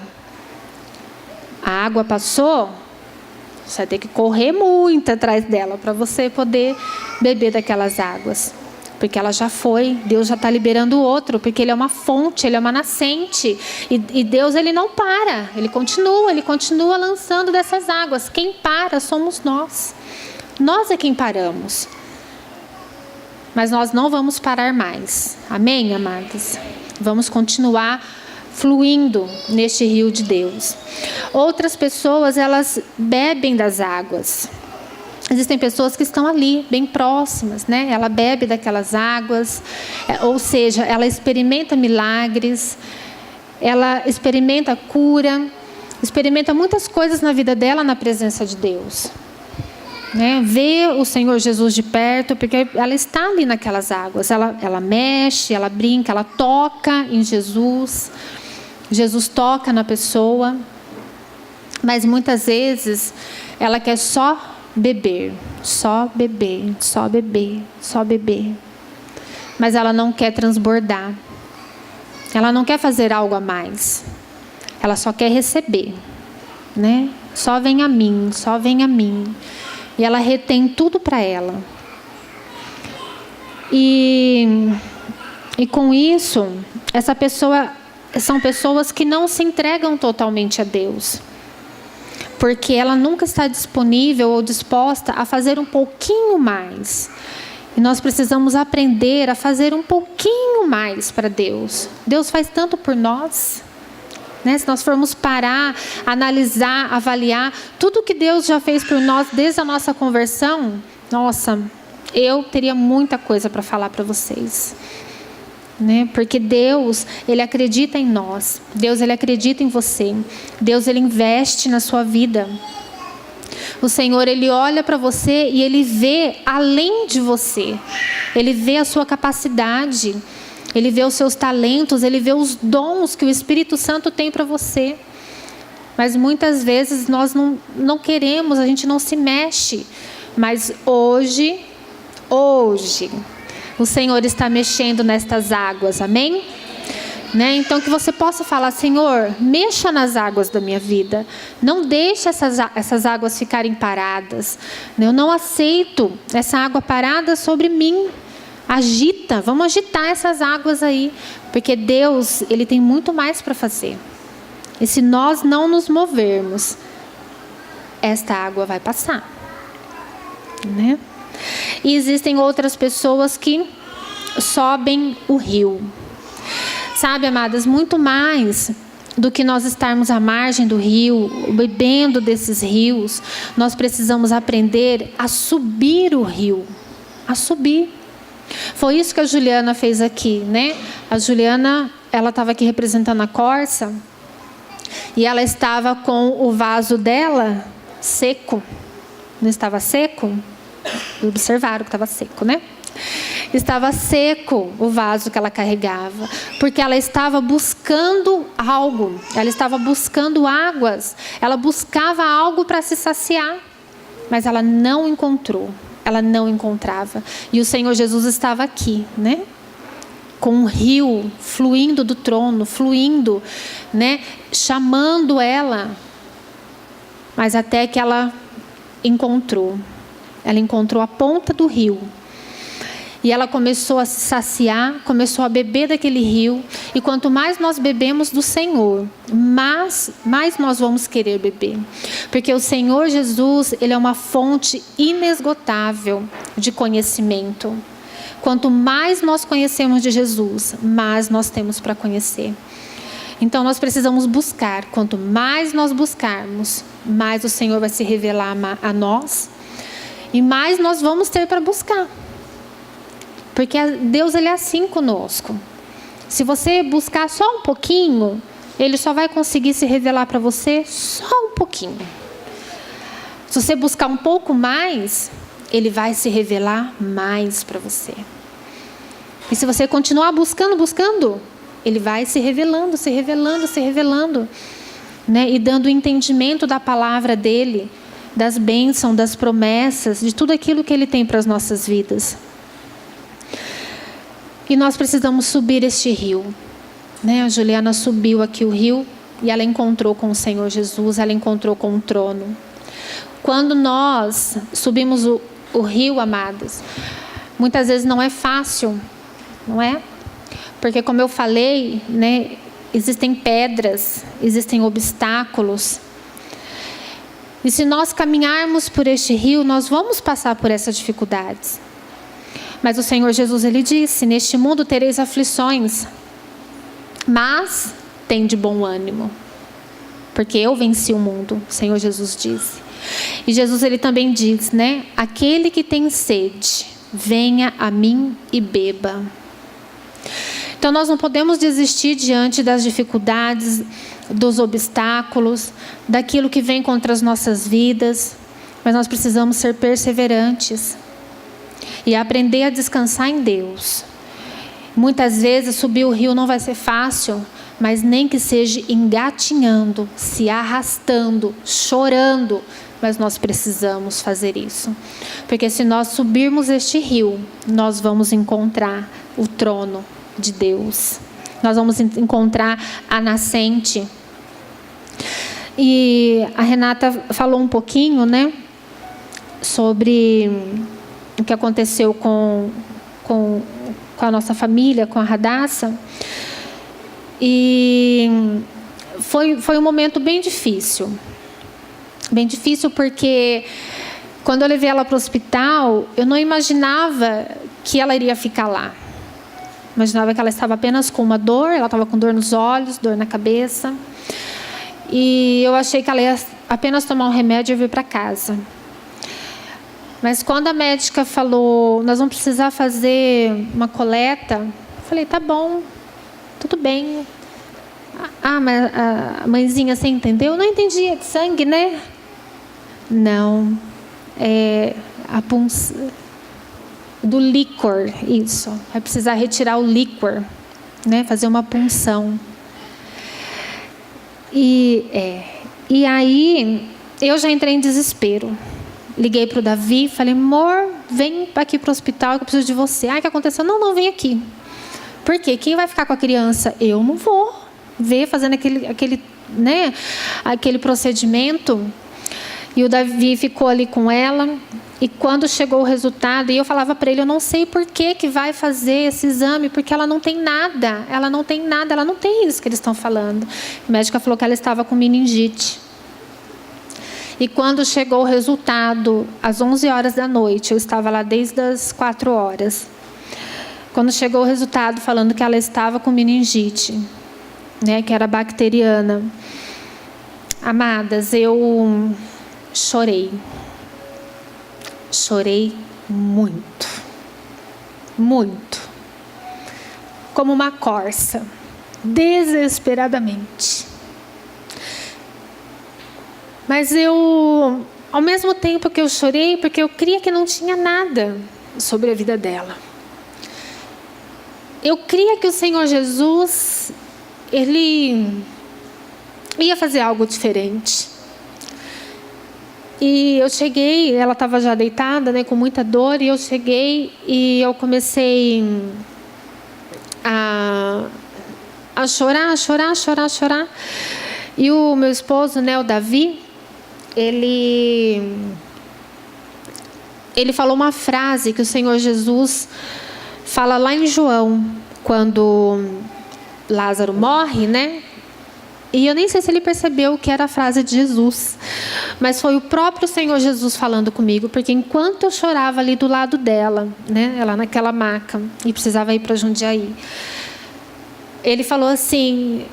A água passou, você vai ter que correr muito atrás dela para você poder beber daquelas águas. Porque ela já foi, Deus já está liberando o outro, porque Ele é uma fonte, Ele é uma nascente. E Deus, Ele não para, Ele continua lançando dessas águas. Quem para somos nós. Nós é quem paramos. Mas nós não vamos parar mais. Amém, amadas? Vamos continuar fluindo neste rio de Deus. Outras pessoas, elas bebem das águas. Existem pessoas que estão ali, bem próximas, né? Ela bebe daquelas águas, ou seja, ela experimenta milagres, ela experimenta cura, experimenta muitas coisas na vida dela na presença de Deus. né? Ver o Senhor Jesus de perto, porque ela está ali naquelas águas. Ela mexe, ela brinca, ela toca em Jesus. Jesus toca na pessoa. Mas muitas vezes ela quer só beber, só beber, só beber, só beber. Mas ela não quer transbordar. Ela não quer fazer algo a mais. Ela só quer receber, né? Só vem a mim, só vem a mim. E ela retém tudo para ela. E com isso, são pessoas que não se entregam totalmente a Deus. Porque ela nunca está disponível ou disposta a fazer um pouquinho mais. E nós precisamos aprender a fazer um pouquinho mais para Deus. Deus faz tanto por nós, né? Se nós formos parar, analisar, avaliar tudo que Deus já fez por nós desde a nossa conversão, nossa, eu teria muita coisa para falar para vocês, né? Porque Deus, Ele acredita em nós. Deus, Ele acredita em você. Deus, Ele investe na sua vida. O Senhor, Ele olha para você e Ele vê além de você. Ele vê a sua capacidade. Ele vê os seus talentos. Ele vê os dons que o Espírito Santo tem para você. Mas muitas vezes nós não queremos, a gente não se mexe. Mas hoje, o Senhor está mexendo nestas águas, amém? Né? Então que você possa falar: Senhor, mexa nas águas da minha vida. Não deixe essas águas ficarem paradas. Eu não aceito essa água parada sobre mim. Agita, vamos agitar essas águas aí. Porque Deus, Ele tem muito mais para fazer. E se nós não nos movermos, esta água vai passar, né? E existem outras pessoas que sobem o rio. Sabe, amadas, muito mais do que nós estarmos à margem do rio, bebendo desses rios, nós precisamos aprender a subir o rio. A subir. Foi isso que a Juliana fez aqui, né? A Juliana, ela estava aqui representando a Corsa e ela estava com o vaso dela seco. Não estava seco? Observaram que estava seco, né? Estava seco o vaso que ela carregava, porque ela estava buscando algo, ela estava buscando águas, ela buscava algo para se saciar, mas ela não encontrou, ela não encontrava. E o Senhor Jesus estava aqui, né? Com um rio fluindo do trono, fluindo, né? Chamando ela, mas até que ela encontrou a ponta do rio. E ela começou a se saciar, começou a beber daquele rio. E quanto mais nós bebemos do Senhor, mais nós vamos querer beber. Porque o Senhor Jesus, Ele é uma fonte inesgotável de conhecimento. Quanto mais nós conhecemos de Jesus, mais nós temos para conhecer. Então nós precisamos buscar. Quanto mais nós buscarmos, mais o Senhor vai se revelar a nós. E mais nós vamos ter para buscar. Porque Deus, Ele é assim conosco. Se você buscar só um pouquinho, Ele só vai conseguir se revelar para você só um pouquinho. Se você buscar um pouco mais, Ele vai se revelar mais para você. E se você continuar buscando, Ele vai se revelando, né? E dando entendimento da palavra dEle, das bênçãos, das promessas, de tudo aquilo que Ele tem para as nossas vidas. E nós precisamos subir este rio, né? A Juliana subiu aqui o rio e ela encontrou com o Senhor Jesus, ela encontrou com o trono. Quando nós subimos o rio, amados, muitas vezes não é fácil, não é? Porque, como eu falei, né, existem pedras, existem obstáculos. E se nós caminharmos por este rio, nós vamos passar por essas dificuldades. Mas o Senhor Jesus, Ele disse: neste mundo tereis aflições, mas tem de bom ânimo, porque eu venci o mundo, o Senhor Jesus disse. E Jesus, Ele também diz, né? Aquele que tem sede, venha a mim e beba. Então nós não podemos desistir diante das dificuldades, dos obstáculos, daquilo que vem contra as nossas vidas. Mas nós precisamos ser perseverantes e aprender a descansar em Deus. Muitas vezes subir o rio não vai ser fácil, mas nem que seja engatinhando, se arrastando, chorando, mas nós precisamos fazer isso. Porque se nós subirmos este rio, nós vamos encontrar o trono de Deus. Nós vamos encontrar a nascente. E a Renata falou um pouquinho, né, sobre o que aconteceu com a nossa família, com a Radassa. E foi um momento bem difícil. Bem difícil porque quando eu levei ela para o hospital, eu não imaginava que ela iria ficar lá. Imaginava que ela estava apenas com uma dor, ela estava com dor nos olhos, dor na cabeça. E eu achei que ela ia apenas tomar um remédio e vir para casa. Mas quando a médica falou, nós vamos precisar fazer uma coleta, eu falei, tá bom, tudo bem. Ah, mas a mãezinha, você entendeu? Não entendi, é de sangue, né? Não, é a punção do líquor, isso. Vai precisar retirar o líquor, né? Fazer uma punção. E aí eu já entrei em desespero. Liguei para o Davi, falei, amor, vem aqui para o hospital que eu preciso de você. Ah, o que aconteceu? Não, vem aqui. Por quê? Quem vai ficar com a criança? Eu não vou ver fazendo aquele procedimento. E o Davi ficou ali com ela. E quando chegou o resultado, e eu falava para ele, eu não sei por que vai fazer esse exame, porque ela não tem nada, ela não tem isso que eles estão falando. A médica falou que ela estava com meningite. E quando chegou o resultado, às 11 horas da noite, eu estava lá desde as 4 horas. Quando chegou o resultado falando que ela estava com meningite, né, que era bacteriana. Amadas, eu chorei. Chorei muito. Muito. Como uma corça. Desesperadamente. Mas eu, ao mesmo tempo que eu chorei, porque eu cria que não tinha nada sobre a vida dela. Eu cria que o Senhor Jesus, Ele ia fazer algo diferente. E eu cheguei, ela estava já deitada, né, com muita dor, e eu cheguei e eu comecei a chorar. E o meu esposo, né, o Davi, ele falou uma frase que o Senhor Jesus fala lá em João, quando Lázaro morre, né? E eu nem sei se ele percebeu que era a frase de Jesus, mas foi o próprio Senhor Jesus falando comigo, porque enquanto eu chorava ali do lado dela, né, ela naquela maca, e precisava ir para Jundiaí, ele falou assim,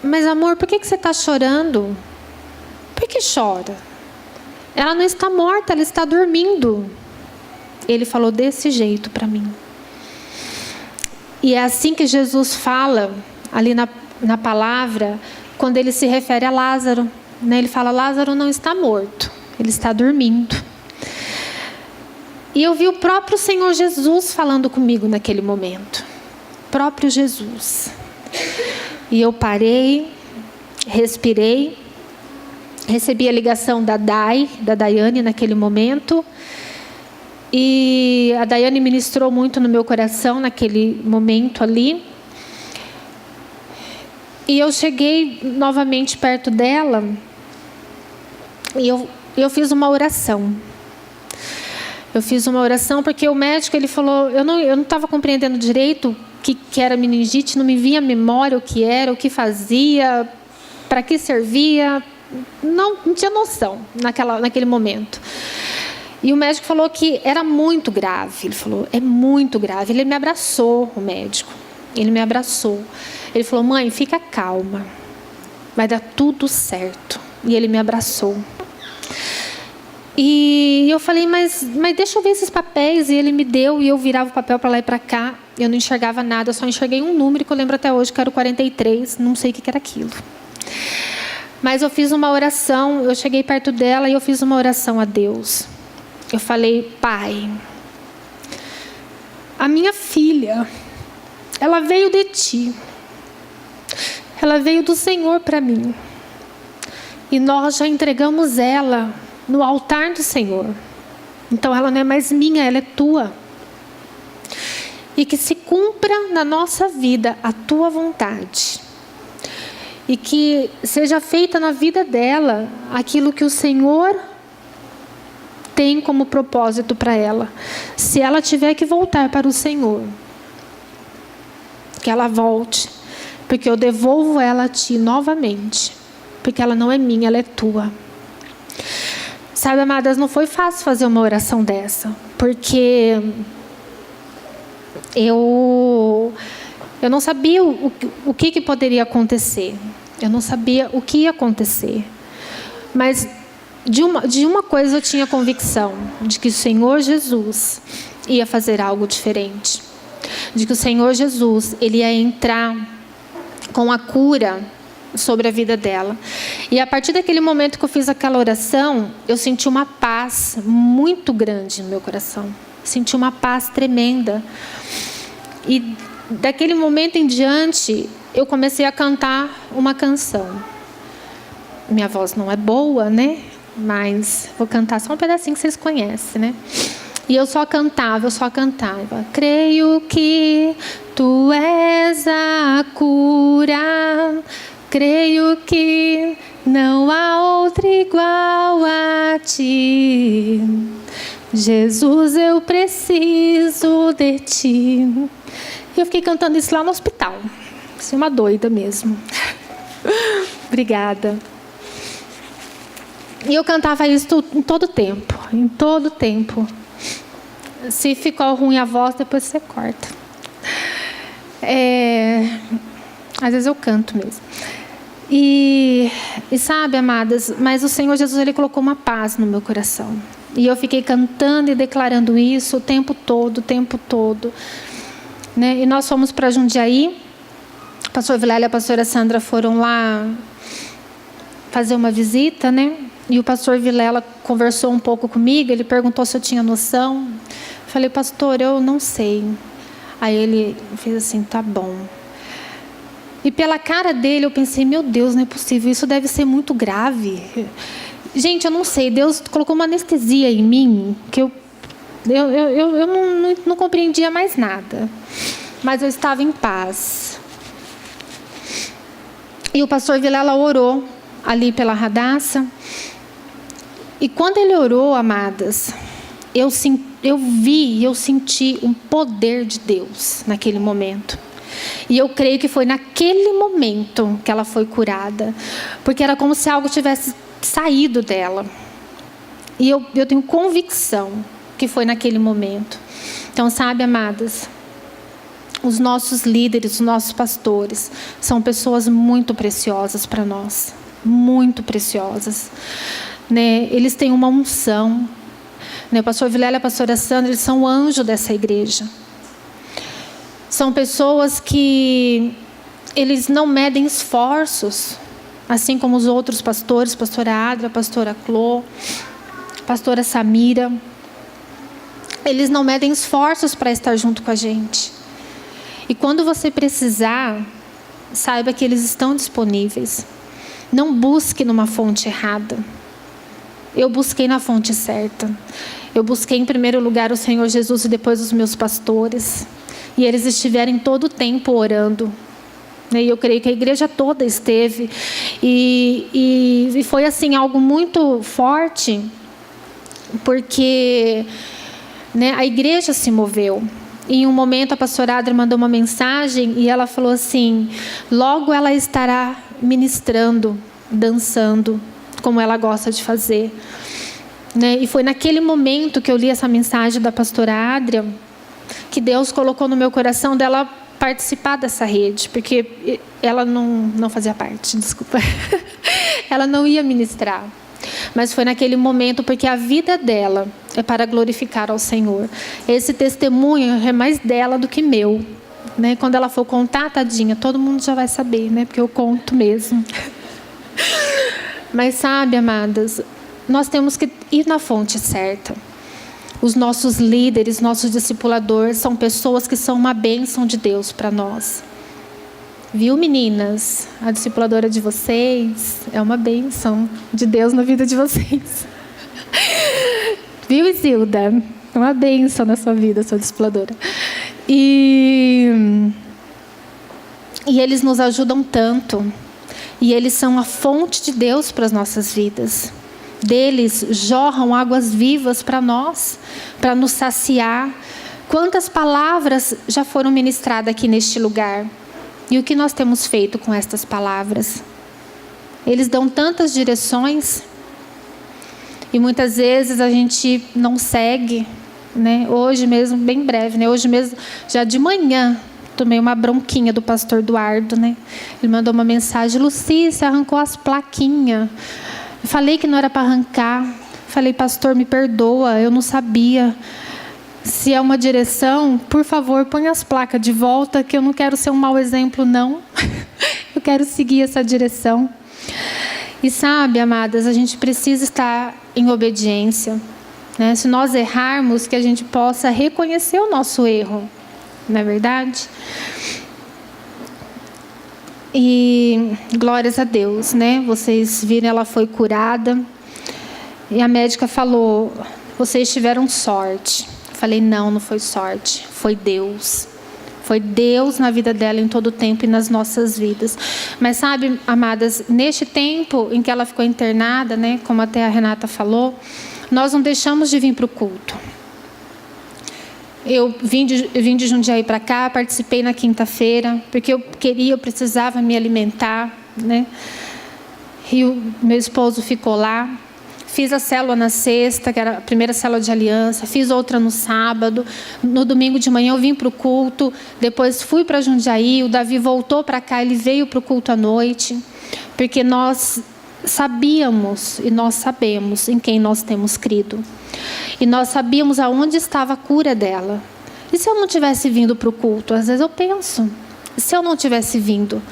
mas amor, por que você está chorando? Por que chora? Ela não está morta, ela está dormindo. Ele falou desse jeito para mim. E é assim que Jesus fala, ali na palavra, quando ele se refere a Lázaro, né? Ele fala, Lázaro não está morto, ele está dormindo. E eu vi o próprio Senhor Jesus falando comigo naquele momento. Próprio Jesus. E eu parei, respirei, recebi a ligação da Daiane naquele momento. E a Daiane ministrou muito no meu coração naquele momento ali. E eu cheguei novamente perto dela e eu fiz uma oração. Eu fiz uma oração porque o médico, ele falou, eu não estava compreendendo direito que era meningite, não me vinha à memória o que era, o que fazia, para que servia, não tinha noção naquele momento. E o médico falou que era muito grave. Ele falou, é muito grave. Ele me abraçou, o médico. Ele me abraçou. Ele falou, mãe, fica calma. Vai dar tudo certo. E ele me abraçou. E eu falei, mas deixa eu ver esses papéis. E ele me deu, e eu virava o papel para lá e para cá. Eu não enxergava nada, eu só enxerguei um número que eu lembro até hoje, que era o 43. Não sei o que era aquilo. Mas eu fiz uma oração, eu cheguei perto dela e eu fiz uma oração a Deus. Eu falei: Pai, a minha filha, ela veio de Ti. Ela veio do Senhor para mim. E nós já entregamos ela no altar do Senhor. Então ela não é mais minha, ela é Tua. E que se cumpra na nossa vida a Tua vontade. E que seja feita na vida dela aquilo que o Senhor tem como propósito para ela. Se ela tiver que voltar para o Senhor, que ela volte, porque eu devolvo ela a Ti novamente, porque ela não é minha, ela é Tua. Sabe, amadas, não foi fácil fazer uma oração dessa, porque eu não sabia o que poderia acontecer. Eu não sabia o que ia acontecer. Mas de uma coisa eu tinha convicção, de que o Senhor Jesus ia fazer algo diferente. De que o Senhor Jesus, Ele ia entrar com a cura sobre a vida dela. E a partir daquele momento que eu fiz aquela oração, eu senti uma paz muito grande no meu coração. Senti uma paz tremenda. E daquele momento em diante, eu comecei a cantar uma canção. Minha voz não é boa, né? Mas vou cantar só um pedacinho que vocês conhecem, né? E eu só cantava. Creio que Tu és a cura. Creio que não há outro igual a Ti. Jesus, eu preciso de Ti. E eu fiquei cantando isso lá no hospital. Sou uma doida mesmo. Obrigada. E eu cantava isso em todo tempo. Em todo tempo. Se ficou ruim a voz, depois você corta. Às vezes eu canto mesmo. E sabe, amadas, mas o Senhor Jesus, Ele colocou uma paz no meu coração. E eu fiquei cantando e declarando isso o tempo todo. Né? E nós fomos para Jundiaí. O pastor Vilela e a pastora Sandra foram lá fazer uma visita, né? E o pastor Vilela conversou um pouco comigo. Ele perguntou se eu tinha noção. Eu falei: pastor, eu não sei. Aí ele fez assim: tá bom. E pela cara dele eu pensei: meu Deus, não é possível, isso deve ser muito grave. Gente, eu não sei, Deus colocou uma anestesia em mim que eu não compreendia mais nada. Mas eu estava em paz. E o pastor Vilela orou ali pela Radassa. E quando ele orou, amadas, eu vi e eu senti um poder de Deus naquele momento. E eu creio que foi naquele momento que ela foi curada. Porque era como se algo tivesse saído dela. E eu tenho convicção que foi naquele momento. Então, sabe, amadas, os nossos líderes, os nossos pastores, são pessoas muito preciosas para nós. Muito preciosas. Né? Eles têm uma unção. Né? O pastor Vilela e a pastora Sandra, eles são o anjo dessa igreja. São pessoas que eles não medem esforços, assim como os outros pastores, pastora Adra, pastora Clô, pastora Samira. Eles não medem esforços para estar junto com a gente. E quando você precisar, saiba que eles estão disponíveis. Não busque numa fonte errada. Eu busquei na fonte certa. Eu busquei em primeiro lugar o Senhor Jesus e depois os meus pastores. E eles estiveram em todo o tempo orando. E eu creio que a igreja toda esteve. E foi assim algo muito forte, porque né, a igreja se moveu. Em um momento a pastora Adra mandou uma mensagem e ela falou assim: logo ela estará ministrando, dançando, como ela gosta de fazer. Né? E foi naquele momento que eu li essa mensagem da pastora Adria, que Deus colocou no meu coração dela participar dessa rede, porque ela não fazia parte, desculpa. Ela não ia ministrar. Mas foi naquele momento, porque a vida dela é para glorificar ao Senhor. Esse testemunho é mais dela do que meu. Né? Quando ela for contar, tadinha, todo mundo já vai saber, né? Porque eu conto mesmo. Mas sabe, amadas, nós temos que ir na fonte certa. Os nossos líderes, nossos discipuladores são pessoas que são uma bênção de Deus para nós. Viu, meninas? A discipuladora de vocês é uma bênção de Deus na vida de vocês. Viu, Isilda? Uma bênção na sua vida, sua discipuladora. E eles nos ajudam tanto. E eles são a fonte de Deus para as nossas vidas. Deles jorram águas vivas para nós, para nos saciar. Quantas palavras já foram ministradas aqui neste lugar? E o que nós temos feito com estas palavras? Eles dão tantas direções e muitas vezes a gente não segue, né? Hoje mesmo, bem breve, né? Hoje mesmo, já de manhã, tomei uma bronquinha do pastor Eduardo, né? Ele mandou uma mensagem: Luci, você arrancou as plaquinhas. Eu falei que não era para arrancar. Falei: pastor, me perdoa, eu não sabia. Se é uma direção, por favor, põe as placas de volta, que eu não quero ser um mau exemplo, não. Eu quero seguir essa direção. E sabe, amadas, a gente precisa estar em obediência, né? Se nós errarmos, que a gente possa reconhecer o nosso erro, não é verdade? E glórias a Deus, né? Vocês viram, ela foi curada. E a médica falou: vocês tiveram sorte. Eu falei: não foi sorte, foi Deus. Foi Deus na vida dela em todo o tempo e nas nossas vidas. Mas sabe, amadas, neste tempo em que ela ficou internada, né, como até a Renata falou, nós não deixamos de vir para o culto. Eu vim de Jundiaí para cá, participei na quinta-feira, porque eu precisava me alimentar, né? E o meu esposo ficou lá. Fiz a célula na sexta, que era a primeira célula de aliança. Fiz outra no sábado. No domingo de manhã eu vim para o culto. Depois fui para Jundiaí. O Davi voltou para cá. Ele veio para o culto à noite. Porque nós sabíamos e nós sabemos em quem nós temos crido. E nós sabíamos aonde estava a cura dela. E se eu não tivesse vindo para o culto? Às vezes eu penso. Se eu não tivesse vindo?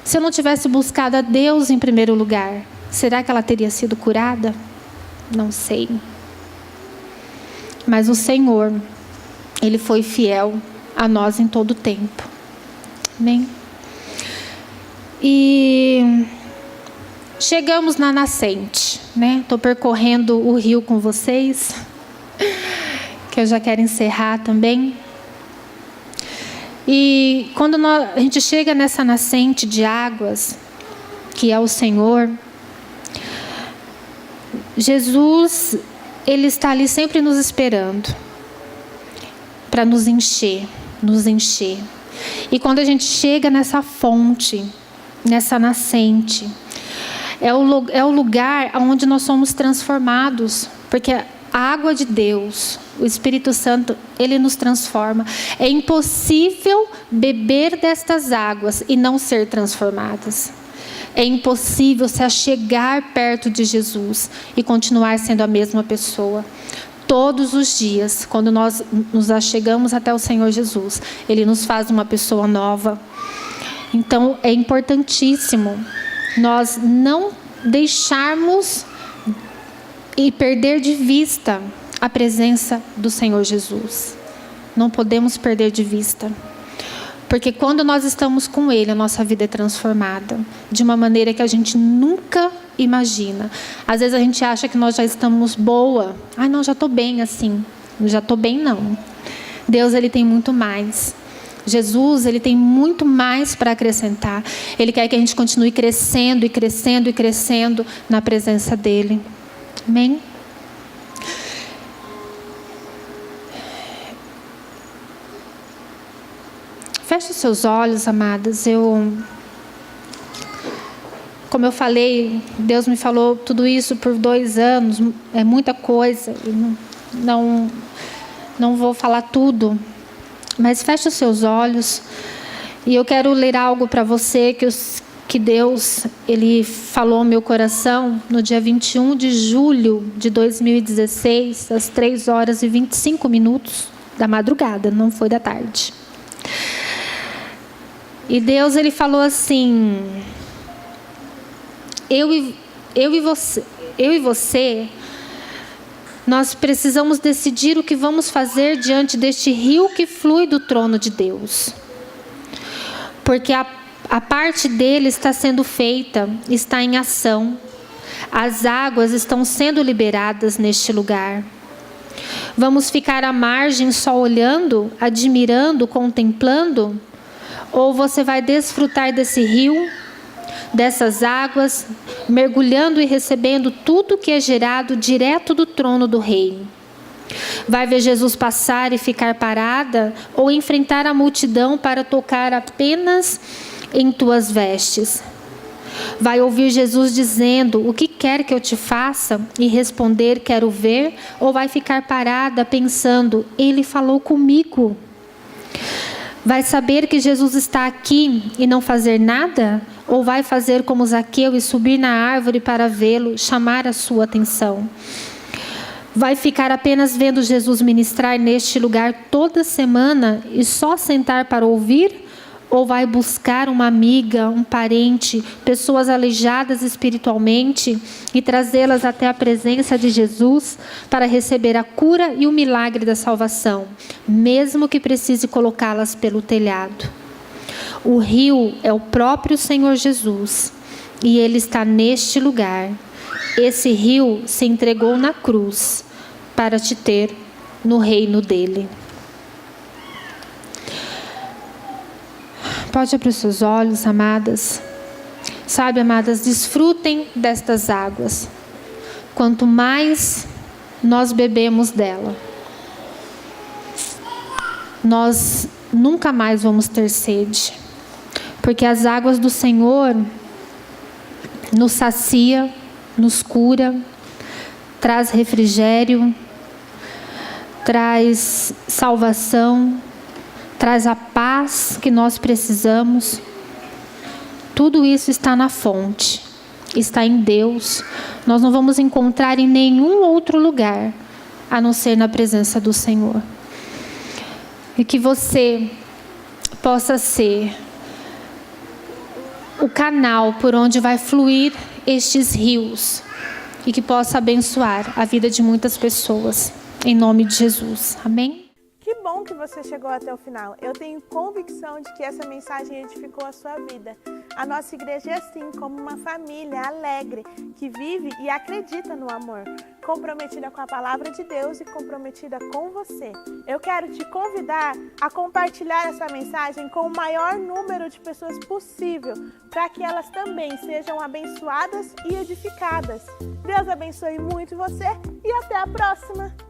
Se eu não tivesse buscado a Deus em primeiro lugar? Será que ela teria sido curada? Não sei. Mas o Senhor, Ele foi fiel a nós em todo o tempo. Amém? E chegamos na nascente, né? Estou percorrendo o rio com vocês, que eu já quero encerrar também. E quando a gente chega nessa nascente de águas, que é o Senhor, Jesus, Ele está ali sempre nos esperando para nos encher, nos encher. E quando a gente chega nessa fonte, nessa nascente, é o lugar onde nós somos transformados, porque a água de Deus, o Espírito Santo, Ele nos transforma. É impossível beber destas águas e não ser transformadas. É impossível se achegar perto de Jesus e continuar sendo a mesma pessoa. Todos os dias, quando nós nos achegamos até o Senhor Jesus, Ele nos faz uma pessoa nova. Então, é importantíssimo nós não deixarmos e perder de vista a presença do Senhor Jesus. Não podemos perder de vista. Porque quando nós estamos com Ele, a nossa vida é transformada de uma maneira que a gente nunca imagina. Às vezes a gente acha que nós já estamos boa. Ai, não, já estou bem assim. Já estou bem, não. Deus, Ele tem muito mais. Jesus, Ele tem muito mais para acrescentar. Ele quer que a gente continue crescendo e crescendo e crescendo na presença dEle. Amém? Feche os seus olhos, amadas. Como eu falei, Deus me falou tudo isso por 2 anos. É muita coisa. Não vou falar tudo. Mas feche os seus olhos. E eu quero ler algo para você que Deus, Ele falou ao meu coração no dia 21 de julho de 2016, às 3h25 da madrugada, não foi da tarde. E Deus, Ele falou assim: eu e você, nós precisamos decidir o que vamos fazer diante deste rio que flui do trono de Deus. Porque a parte dele está sendo feita, está em ação. As águas estão sendo liberadas neste lugar. Vamos ficar à margem só olhando, admirando, contemplando? Ou você vai desfrutar desse rio, dessas águas, mergulhando e recebendo tudo que é gerado direto do trono do Rei? Vai ver Jesus passar e ficar parada, ou enfrentar a multidão para tocar apenas em tuas vestes? Vai ouvir Jesus dizendo: o que quer que eu te faça? E responder: quero ver? Ou vai ficar parada pensando: ele falou comigo? Vai saber que Jesus está aqui e não fazer nada? Ou vai fazer como Zaqueu e subir na árvore para vê-lo, chamar a sua atenção? Vai ficar apenas vendo Jesus ministrar neste lugar toda semana e só sentar para ouvir? Ou vai buscar uma amiga, um parente, pessoas aleijadas espiritualmente e trazê-las até a presença de Jesus para receber a cura e o milagre da salvação, mesmo que precise colocá-las pelo telhado? O rio é o próprio Senhor Jesus e Ele está neste lugar. Esse rio se entregou na cruz para te ter no reino dele. Pode abrir os seus olhos, amadas. Sabe, amadas, desfrutem destas águas. Quanto mais nós bebemos dela, nós nunca mais vamos ter sede. Porque as águas do Senhor nos sacia, nos cura, traz refrigério, traz salvação, traz a paz que nós precisamos. Tudo isso está na fonte, está em Deus. Nós não vamos encontrar em nenhum outro lugar, a não ser na presença do Senhor. E que você possa ser o canal por onde vai fluir estes rios, e que possa abençoar a vida de muitas pessoas. Em nome de Jesus. Amém? Que bom que você chegou até o final. Eu tenho convicção de que essa mensagem edificou a sua vida. A nossa igreja é assim, como uma família alegre, que vive e acredita no amor, comprometida com a palavra de Deus e comprometida com você. Eu quero te convidar a compartilhar essa mensagem com o maior número de pessoas possível, para que elas também sejam abençoadas e edificadas. Deus abençoe muito você e até a próxima!